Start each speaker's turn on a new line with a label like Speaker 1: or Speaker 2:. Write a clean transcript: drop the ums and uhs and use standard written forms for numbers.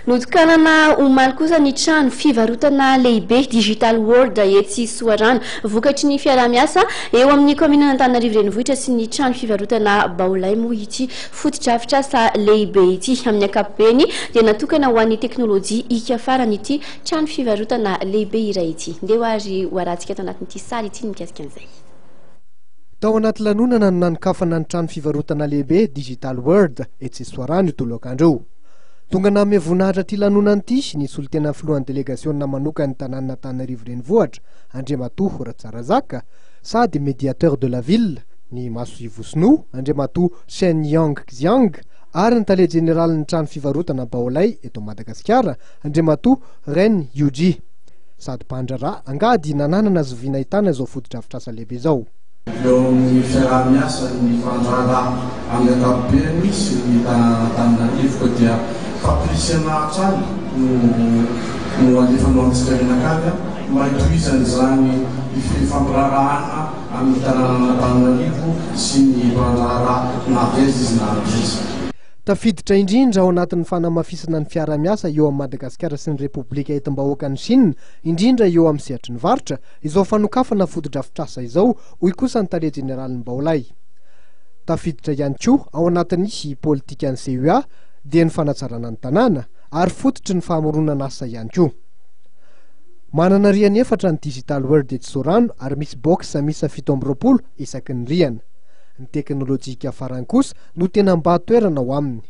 Speaker 1: Notokanana omaly kosa ny trano fivarotana lehibe Digital World etsy Soarano vokatry ny fiaramiasa eo amin'ny commune Antananarivo renivohitra sy ny trano fivarotana Baolay moa ity fotodrafitrasa lehibe ity amin'ny ankapobeny dia natokana ho an'ny teknôlôjia ika farany ity trano fivarotana lehibe iray ity. Ndeo ary hoarantsika ato anatin'ity sary ity mikasika an'izay.
Speaker 2: Tao anaty lanonana no nanokafana ny trano fivarotana lehibe Digital World etsy Soarano ito lokandreo. Tonga namne voninahitra ty lanonana ity ny solitena filohan'ny délégation manokany tanàna Antananarivo renivohitra Andriamatoa Ratsarazaka sady médiateur de la ville ny Masivosino Andriamatoa Shen Yang Xiang ary ny tale général ny trano fivarotana Baolay eto Madagasikara Andriamatoa Ren Yuji sady mpandrara angady nananana zoviana hitana izao fotodrafitrasa lehibe izao.
Speaker 3: Eo amin'ny fiaramiasa ny fandrara amin'ny ankapobeny sy ny Antananarivo dia fampirisana trano no alefanao amin'ny tsirainan-kavy mba hitohizany izany fampirarahana amin'ny tanàna Antananarivo sy ny mpandrara na teza izy na teza.
Speaker 2: Tafiditra indrindra ao anatin'ny fanamafisana ny fiaramiasa eo amin'ny Madagasikara sy ny Repoblika etim-bahoakan'ny Chine indrindra eo amin'ny sehatry ny varitra izao fanokafana fotodrafitrasa izao hoy kosa ny tale généralin'ny Baolay. Tafiditra ihany koa ao anatin'ny politika ny CUA dia ny fanatsarana ny tanàna ary fototry ny famoronana asa ihany koa. Manana rihana efatra ny Digital World etsy Soarano ary misy box misa 720 isaky ny rihana. Ny teknôlôjika farany kosa no tena mba toerana ao aminy.